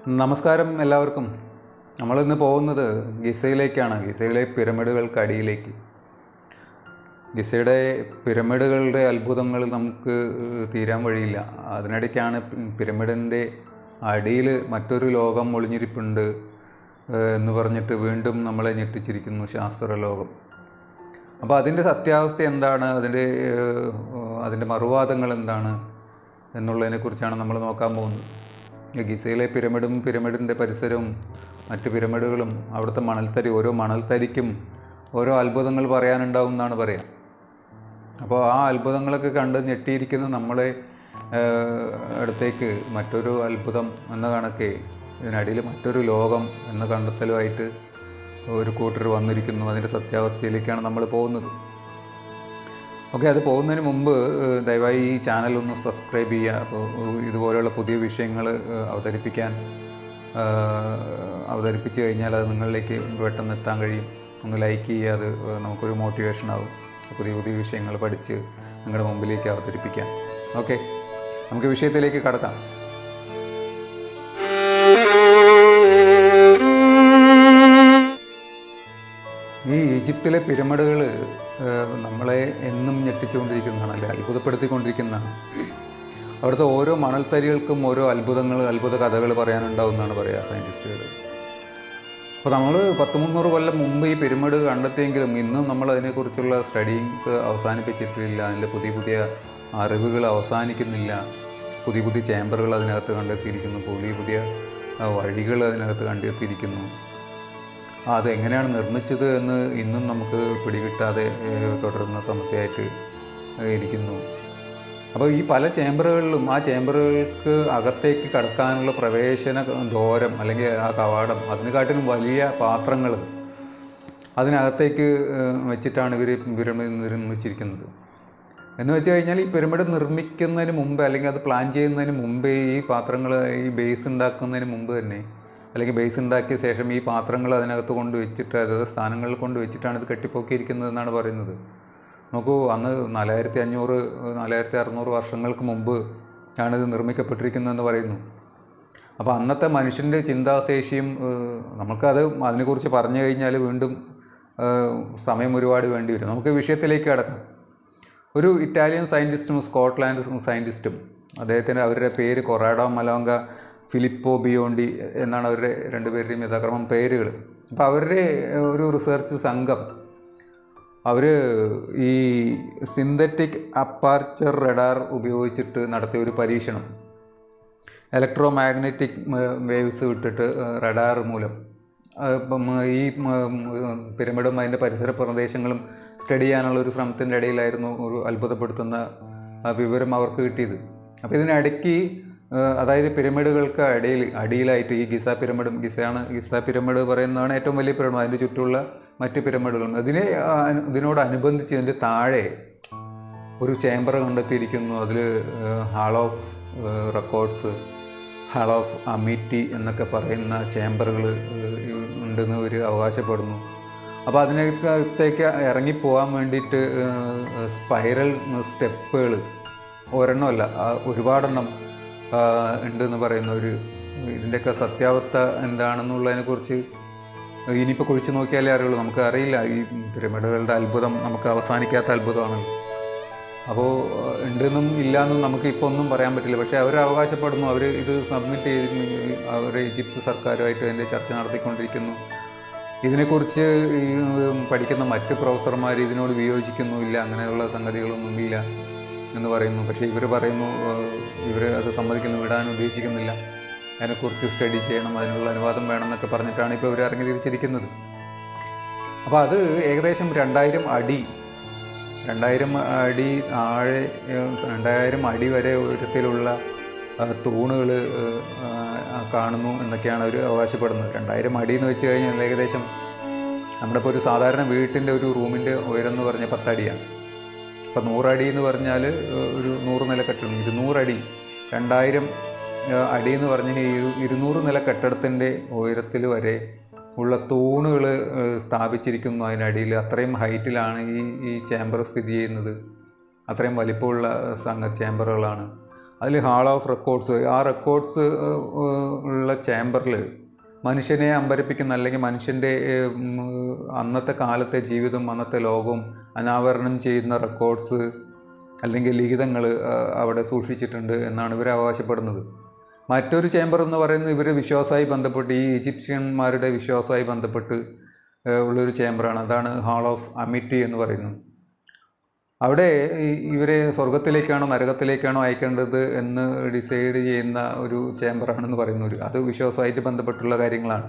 നമസ്കാരം എല്ലാവർക്കും. നമ്മളിന്ന് പോകുന്നത് ഗിസയിലേക്കാണ്. ഗിസയിലെ പിരമിഡുകൾക്കടിയിലേക്ക്. ഗിസയുടെ പിരമിഡുകളുടെ അത്ഭുതങ്ങൾ നമുക്ക് തീരാൻ വഴിയില്ല. അതിനിടയ്ക്കാണ് പിരമിഡിൻ്റെ അടിയിൽ മറ്റൊരു ലോകം ഒളിഞ്ഞിരിപ്പുണ്ട് എന്ന് പറഞ്ഞിട്ട് വീണ്ടും നമ്മളെ ഞെട്ടിച്ചിരിക്കുന്നു ശാസ്ത്രലോകം. അപ്പോൾ അതിൻ്റെ സത്യാവസ്ഥ എന്താണ്, അതിൻ്റെ മറുവാദങ്ങൾ എന്താണ് എന്നുള്ളതിനെക്കുറിച്ചാണ് നമ്മൾ നോക്കാൻ പോകുന്നത്. ഗിസയിലെ പിരമിഡിൻ്റെ പരിസരവും മറ്റ് പിരമിഡുകളും അവിടുത്തെ മണൽത്തരി, ഓരോ മണൽത്തരിക്കും ഓരോ അത്ഭുതങ്ങൾ പറയാനുണ്ടാവും എന്നാണ് പറയുക. അപ്പോൾ ആ അത്ഭുതങ്ങളൊക്കെ കണ്ട് ഞെട്ടിയിരിക്കുന്ന നമ്മളെ അടുത്തേക്ക് മറ്റൊരു അത്ഭുതം എന്ന കണക്കെ ഇതിനടിയിൽ മറ്റൊരു ലോകം എന്ന കണ്ടെത്തലുമായിട്ട് ഒരു കൂട്ടർ വന്നിരിക്കുന്നു. അതിൻ്റെ സത്യാവസ്ഥയിലേക്കാണ് നമ്മൾ പോകുന്നത്. ഓക്കെ, അത് പോകുന്നതിന് മുമ്പ് ദയവായി ഈ ചാനൽ ഒന്ന് സബ്സ്ക്രൈബ് ചെയ്യുക. അപ്പോൾ ഇതുപോലെയുള്ള പുതിയ വിഷയങ്ങൾ അവതരിപ്പിച്ച് കഴിഞ്ഞാൽ അത് നിങ്ങളിലേക്ക് പെട്ടെന്ന് എത്താൻ കഴിയും. ഒന്ന് ലൈക്ക് ചെയ്യുക, അത് നമുക്കൊരു മോട്ടിവേഷൻ ആവും. പുതിയ പുതിയ വിഷയങ്ങൾ പഠിച്ച് നിങ്ങളുടെ മുമ്പിലേക്ക് അവതരിപ്പിക്കാം. ഓക്കെ, നമുക്ക് വിഷയത്തിലേക്ക് കടക്കാം. ഈ ഈജിപ്തിലെ പിരമിഡുകൾ നമ്മളെ എന്നും ഞെട്ടിച്ചുകൊണ്ടിരിക്കുന്നതാണ്, അല്ലെ അത്ഭുതപ്പെടുത്തിക്കൊണ്ടിരിക്കുന്നതാണ്. അവിടുത്തെ ഓരോ മണൽത്തരികൾക്കും ഓരോ അത്ഭുത കഥകൾ പറയാനുണ്ടാവുമെന്നാണ് പറയുക സയൻറ്റിസ്റ്റുകൾ. അപ്പോൾ നമ്മൾ 100-300 കൊല്ലം മുമ്പ് ഈ പിരമിഡ് കണ്ടെത്തിയെങ്കിലും ഇന്നും നമ്മൾ അതിനെക്കുറിച്ചുള്ള സ്റ്റഡീസ് അവസാനിപ്പിച്ചിട്ടില്ല. അതിൻ്റെ പുതിയ അറിവുകൾ അവസാനിക്കുന്നില്ല. പുതിയ ചേമ്പറുകൾ അതിനകത്ത് കണ്ടെത്തിയിരിക്കുന്നു, പുതിയ വഴികൾ അതിനകത്ത് കണ്ടെത്തിയിരിക്കുന്നു. അതെങ്ങനെയാണ് നിർമ്മിച്ചത് എന്ന് ഇന്നും നമുക്ക് പിടികിട്ടാതെ തുടരുന്ന സമസ്യയായിട്ട് ഇരിക്കുന്നു. അപ്പോൾ ഈ പല ചേമ്പറുകളിലും ആ ചേമ്പറുകൾക്ക് അകത്തേക്ക് കടക്കാനുള്ള പ്രവേശന ദ്വാരം അല്ലെങ്കിൽ ആ കവാടം, അതിനെക്കാട്ടിലും വലിയ പാത്രങ്ങൾ അതിനകത്തേക്ക് വെച്ചിട്ടാണ് ഇവർ പിരമിഡ് നിർമ്മിച്ചിരിക്കുന്നത്. എന്ന് വെച്ച് കഴിഞ്ഞാൽ ഈ പിരമിഡ് നിർമ്മിക്കുന്നതിന് മുമ്പ് അല്ലെങ്കിൽ അത് പ്ലാൻ ചെയ്യുന്നതിന് മുമ്പേ ഈ പാത്രങ്ങൾ, ഈ ബേസ് ഉണ്ടാക്കുന്നതിന് മുമ്പ് തന്നെ, അല്ലെങ്കിൽ ബേസ് ഉണ്ടാക്കിയ ശേഷം ഈ പാത്രങ്ങൾ അതിനകത്ത് കൊണ്ടുവച്ചിട്ട് അതായത് സ്ഥാനങ്ങളിൽ കൊണ്ടുവച്ചിട്ടാണ് ഇത് കെട്ടിപ്പൊക്കിയിരിക്കുന്നതെന്നാണ് പറയുന്നത്. നോക്കൂ, അന്ന് 4500-4600 വർഷങ്ങൾക്ക് മുമ്പ് ആണിത് നിർമ്മിക്കപ്പെട്ടിരിക്കുന്നതെന്ന് പറയുന്നു. അപ്പോൾ അന്നത്തെ മനുഷ്യൻ്റെ ചിന്താശേഷിയും നമുക്കത് അതിനെക്കുറിച്ച് പറഞ്ഞു കഴിഞ്ഞാൽ വീണ്ടും സമയം ഒരുപാട് വേണ്ടി വരും. നമുക്ക് വിഷയത്തിലേക്ക് കടക്കാം. ഒരു ഇറ്റാലിയൻ സയൻറ്റിസ്റ്റും സ്കോട്ട്ലാൻഡ് സയൻറ്റിസ്റ്റും, അവരുടെ പേര് കൊറാഡോ മലോങ്ക, ഫിലിപ്പോ ബിയോണ്ടി എന്നാണ് അവരുടെ രണ്ടുപേരുടെയും യഥാക്രമം പേരുകൾ. അപ്പോൾ അവരുടെ ഒരു റിസർച്ച് സംഘം അവർ ഈ സിന്തറ്റിക് അപ്പാർച്ചർ റഡാർ ഉപയോഗിച്ചിട്ട് നടത്തിയ ഒരു പരീക്ഷണം, ഇലക്ട്രോ മാഗ്നറ്റിക് വേവ്സ് വിട്ടിട്ട് റഡാർ മൂലം ഈ പിരമിഡും അതിൻ്റെ പരിസര പ്രദേശങ്ങളും സ്റ്റഡി ചെയ്യാനുള്ള ഒരു ശ്രമത്തിൻ്റെ ഇടയിലായിരുന്നു ഒരു അത്ഭുതപ്പെടുത്തുന്ന വിവരം അവർക്ക് കിട്ടിയത്. അപ്പോൾ ഇതിനിടയ്ക്ക്, അതായത് പിരമിഡുകൾക്ക് അടിയിലായിട്ട് ഈ ഗിസ പിരമിഡ് പറയുന്നതാണ് ഏറ്റവും വലിയ പിരമിഡ്. അതിൻ്റെ ചുറ്റുമുള്ള മറ്റ് പിരമിഡുകളും ഇതിനോടനുബന്ധിച്ച് ഇതിൻ്റെ താഴെ ഒരു ചേംബർ കണ്ടെത്തിയിരിക്കുന്നു. അതിൽ hall of records, hall of Amity എന്നൊക്കെ പറയുന്ന ചേംബറുകൾ ഉണ്ടെന്ന് ഇവർ അവകാശപ്പെടുന്നു. അപ്പോൾ അതിനകത്തേക്ക് ഇറങ്ങിപ്പോകാൻ വേണ്ടിയിട്ട് സ്പൈറൽ സ്റ്റെപ്പുകൾ ഒരെണ്ണമല്ല ഒരുപാടെണ്ണം ഉണ്ടെന്ന് പറയുന്ന ഇതിൻ്റെയൊക്കെ സത്യാവസ്ഥ എന്താണെന്നുള്ളതിനെക്കുറിച്ച് ഇനിയിപ്പോൾ കുഴിച്ച് നോക്കിയാലേ അറിയുള്ളൂ. നമുക്ക് അറിയില്ല. ഈ പിരമിഡുകളുടെ അത്ഭുതം നമുക്ക് അവസാനിക്കാത്ത അത്ഭുതമാണല്ലോ. അപ്പോൾ ഉണ്ടെന്നും ഇല്ലയെന്നും നമുക്ക് ഇപ്പോൾ ഒന്നും പറയാൻ പറ്റില്ല. പക്ഷേ അവർ അവകാശപ്പെടുന്നു, അവർ ഇത് സബ്മിറ്റ് ചെയ്ത് അവർ ഈജിപ്ത് സർക്കാരുമായിട്ട് അതിൻ്റെ ചർച്ച നടത്തിക്കൊണ്ടിരിക്കുന്നു. ഇതിനെക്കുറിച്ച് പഠിക്കുന്ന മറ്റ് പ്രൊഫസർമാർ ഇതിനോട് വിയോജിക്കുന്നുമില്ല, അങ്ങനെയുള്ള സംഗതികളൊന്നുമില്ല എന്ന് പറയുന്നു. പക്ഷേ ഇവർ പറയുന്നു, ഇവർ അത് സമ്മതിക്കുന്നു, വിടാൻ ഉദ്ദേശിക്കുന്നില്ല, അതിനെക്കുറിച്ച് സ്റ്റഡി ചെയ്യണം, അതിനുള്ള അനുവാദം വേണമെന്നൊക്കെ പറഞ്ഞിട്ടാണ് ഇപ്പോൾ ഇവർ ഇറങ്ങി തിരിച്ചിരിക്കുന്നത്. അപ്പോൾ അത് ഏകദേശം 2000 അടി താഴെ, 2000 അടി വരെ ഉയരത്തിലുള്ള തൂണുകൾ കാണുന്നു എന്നൊക്കെയാണ് അവർ അവകാശപ്പെടുന്നത്. 2000 അടി എന്ന് വെച്ച് കഴിഞ്ഞാൽ ഏകദേശം നമ്മുടെ ഇപ്പോൾ ഒരു സാധാരണ വീട്ടിൻ്റെ ഒരു റൂമിൻ്റെ ഉയരം എന്ന് പറഞ്ഞാൽ 10 അടിയാണ്. ഇപ്പോൾ 100 അടി എന്ന് പറഞ്ഞാൽ ഒരു 100 നില കെട്ടിടം, 200 അടി, 2000 അടി എന്ന് പറഞ്ഞാൽ 200 നില കെട്ടിടത്തിൻ്റെ ഉയരത്തിൽ വരെ ഉള്ള തൂണുകൾ സ്ഥാപിച്ചിരിക്കുന്നു അതിനടിയിൽ. അത്രയും ഹൈറ്റിലാണ് ഈ ചേംബർ സ്ഥിതി ചെയ്യുന്നത്. അത്രയും വലിപ്പമുള്ള ചേംബറുകളാണ്. അതിൽ ഹാൾ ഓഫ് റെക്കോർഡ്സ്, ആ റെക്കോർഡ്സ് ഉള്ള ചേംബറിൽ മനുഷ്യനെ അമ്പരപ്പിക്കുന്ന, അല്ലെങ്കിൽ മനുഷ്യൻ്റെ അന്നത്തെ കാലത്തെ ജീവിതം, അന്നത്തെ ലോകവും അനാവരണം ചെയ്യുന്ന റെക്കോർഡ്സ് അല്ലെങ്കിൽ ലിഖിതങ്ങൾ അവിടെ സൂക്ഷിച്ചിട്ടുണ്ട് എന്നാണ് ഇവർ അവകാശപ്പെടുന്നത്. മറ്റൊരു ചേംബർ എന്ന് പറയുന്നത് ഇവർ വിശ്വാസമായി ബന്ധപ്പെട്ട്, ഈ ഈജിപ്ഷ്യന്മാരുടെ വിശ്വാസമായി ബന്ധപ്പെട്ട് ഉള്ളൊരു ചേംബറാണ്. അതാണ് ഹാൾ ഓഫ് അമിറ്റി എന്ന് പറയുന്നത്. അവിടെ ഇവരെ സ്വർഗത്തിലേക്കാണോ നരകത്തിലേക്കാണോ അയക്കേണ്ടത് എന്ന് ഡിസൈഡ് ചെയ്യുന്ന ഒരു ചേംബറാണെന്ന് പറയുന്നവർ. അത് വിശ്വാസമായിട്ട് ബന്ധപ്പെട്ടുള്ള കാര്യങ്ങളാണ്.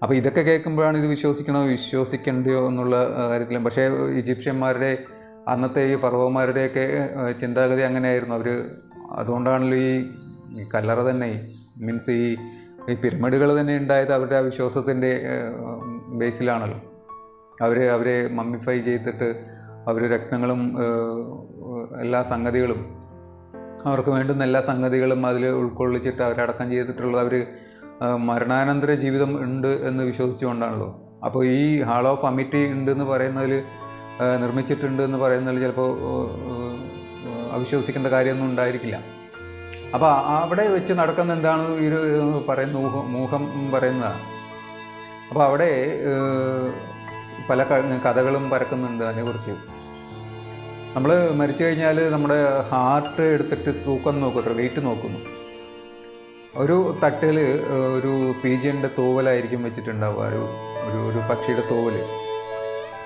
അപ്പോൾ ഇതൊക്കെ കേൾക്കുമ്പോഴാണ് ഇത് വിശ്വസിക്കണോ വിശ്വസിക്കണ്ടയോ എന്നുള്ള കാര്യത്തിലും. പക്ഷേ ഈജിപ്ഷ്യന്മാരുടെ അന്നത്തെ ഈ ഫറവോമാരുടെയൊക്കെ ചിന്താഗതി അങ്ങനെയായിരുന്നു. അവർ അതുകൊണ്ടാണല്ലോ ഈ കല്ലറ തന്നെ, മീൻസ് ഈ പിരമിഡുകൾ തന്നെ ഉണ്ടായത് അവരുടെ ആ വിശ്വാസത്തിൻ്റെ ബേസിലാണല്ലോ. അവരെ മമ്മിഫൈ ചെയ്തിട്ട് അവർ രത്നങ്ങളും എല്ലാ സംഗതികളും, അവർക്ക് വേണ്ടുന്ന എല്ലാ സംഗതികളും അതിൽ ഉൾക്കൊള്ളിച്ചിട്ട് അവരടക്കം ചെയ്തിട്ടുള്ളത് അവർ മരണാനന്തര ജീവിതം ഉണ്ട് എന്ന് വിശ്വസിച്ചുകൊണ്ടാണല്ലോ. അപ്പോൾ ഈ ഹാൾ ഓഫ് അമിറ്റി ഉണ്ടെന്ന് പറയുന്നതിൽ, നിർമ്മിച്ചിട്ടുണ്ട് എന്ന് പറയുന്നതിൽ ചിലപ്പോൾ അവിശ്വസിക്കേണ്ട കാര്യമൊന്നും ഉണ്ടായിരിക്കില്ല. അപ്പോൾ അവിടെ വെച്ച് നടക്കുന്ന എന്താണ് പറയുന്ന മൂഹം പറയുന്നതാണ്. അപ്പോൾ അവിടെ പല കഥകളും പരക്കുന്നുണ്ട് അതിനെക്കുറിച്ച്. നമ്മൾ മരിച്ചു കഴിഞ്ഞാൽ നമ്മുടെ ഹാർട്ട് എടുത്തിട്ട് തൂക്കം നോക്കും, അത്ര വെയിറ്റ് നോക്കുന്നു. ഒരു തട്ടിൽ ഒരു പീജിയൻ്റെ തൂവലായിരിക്കും വെച്ചിട്ടുണ്ടാവുക, ഒരു പക്ഷിയുടെ തൂവൽ.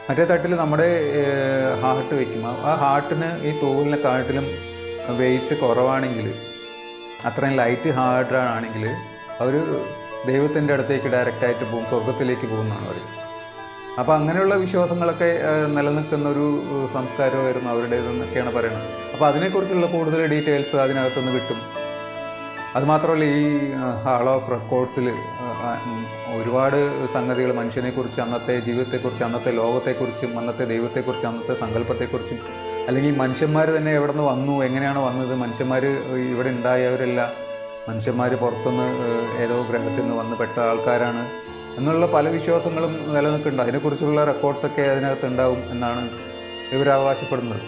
മറ്റേ തട്ടിൽ നമ്മുടെ ഹാർട്ട് വയ്ക്കും. ആ ഹാർട്ടിന് ഈ തൂവലിനെ കാട്ടിലും വെയിറ്റ് കുറവാണെങ്കിൽ, അത്രയും ലൈറ്റ് ഹാർട്ടാണെങ്കിൽ അവർ ദൈവത്തിൻ്റെ അടുത്തേക്ക് ഡയറക്റ്റായിട്ട് പോകും, സ്വർഗത്തിലേക്ക് പോകുന്നതാണ് അവർ. അപ്പോൾ അങ്ങനെയുള്ള വിശ്വാസങ്ങളൊക്കെ നിലനിൽക്കുന്ന ഒരു സംസ്കാരമായിരുന്നു അവരുടേതെന്നൊക്കെയാണ് പറയുന്നത്. അപ്പോൾ അതിനെക്കുറിച്ചുള്ള കൂടുതൽ ഡീറ്റെയിൽസ് അതിനകത്തുനിന്ന് കിട്ടും. അതുമാത്രമല്ല, ഈ ഹാൾ ഓഫ് റെക്കോർഡ്സിൽ ഒരുപാട് സംഗതികൾ മനുഷ്യനെക്കുറിച്ച്, അന്നത്തെ ജീവിതത്തെക്കുറിച്ച്, അന്നത്തെ ലോകത്തെക്കുറിച്ചും, അന്നത്തെ ദൈവത്തെക്കുറിച്ചും, അന്നത്തെ സങ്കല്പത്തെക്കുറിച്ചും, അല്ലെങ്കിൽ മനുഷ്യന്മാർ തന്നെ എവിടെ നിന്ന് വന്നു, എങ്ങനെയാണ് വന്നത്, മനുഷ്യന്മാർ ഇവിടെ ഉണ്ടായവരല്ല, മനുഷ്യന്മാർ പുറത്തുനിന്ന് ഏതോ ഗ്രഹത്തിൽ നിന്ന് വന്ന് പെട്ട ആൾക്കാരാണ് എന്നുള്ള പല വിശ്വാസങ്ങളും നിലനിൽക്കുന്നുണ്ട്. അതിനെക്കുറിച്ചുള്ള റെക്കോർഡ്സൊക്കെ അതിനകത്ത് ഉണ്ടാവും എന്നാണ് ഇവർ അവകാശപ്പെടുന്നത്.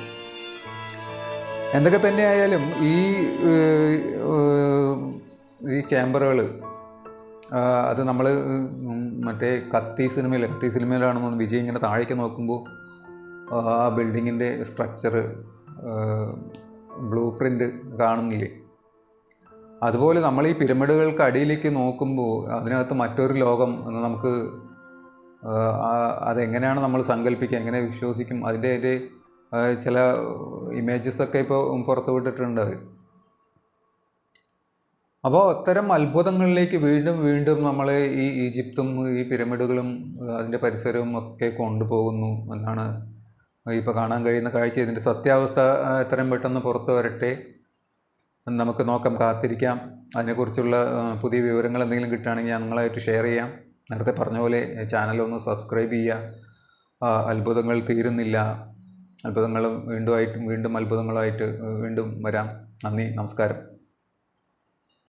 എന്തൊക്കെ തന്നെയായാലും ഈ ചേംബറുകൾ, അത് നമ്മൾ മറ്റേ കത്തി സിനിമയിലാണെന്ന് വിജയ് ഇങ്ങനെ താഴേക്ക് നോക്കുമ്പോൾ ആ ബിൽഡിങ്ങിൻ്റെ സ്ട്രക്ചർ, ബ്ലൂ പ്രിൻ്റ് കാണുന്നില്ലേ? അതുപോലെ നമ്മൾ ഈ പിരമിഡുകൾക്ക് അടിയിലേക്ക് നോക്കുമ്പോൾ അതിനകത്ത് മറ്റൊരു ലോകം എന്ന് നമുക്ക് അതെങ്ങനെയാണ് നമ്മൾ സങ്കല്പിക്കുക, എങ്ങനെ വിശ്വസിക്കും? അതിൻ്റെ ചില ഇമേജസൊക്കെ ഇപ്പോൾ പുറത്തു വിട്ടിട്ടുണ്ട് അവർ. അപ്പോൾ അത്തരം അത്ഭുതങ്ങളിലേക്ക് വീണ്ടും വീണ്ടും നമ്മൾ ഈ ഈജിപ്തും ഈ പിരമിഡുകളും അതിൻ്റെ പരിസരവും ഒക്കെ കൊണ്ടുപോകുന്നു എന്നാണ് ഇപ്പോൾ കാണാൻ കഴിയുന്ന കാഴ്ച. ഇതിൻ്റെ സത്യാവസ്ഥ എത്രയും പെട്ടെന്ന് പുറത്തു വരട്ടെ, നമുക്ക് നോക്കാം, കാത്തിരിക്കാം. അതിനെക്കുറിച്ചുള്ള പുതിയ വിവരങ്ങൾ എന്തെങ്കിലും കിട്ടുകയാണെങ്കിൽ ഞാൻ നിങ്ങളായിട്ട് ഷെയർ ചെയ്യാം. നേരത്തെ പറഞ്ഞ പോലെ ചാനലൊന്ന് സബ്സ്ക്രൈബ് ചെയ്യുക. അത്ഭുതങ്ങൾ തീരുന്നില്ല, അത്ഭുതങ്ങളും വീണ്ടും അത്ഭുതങ്ങളായിട്ട് വീണ്ടും വരാം. നന്ദി, നമസ്കാരം.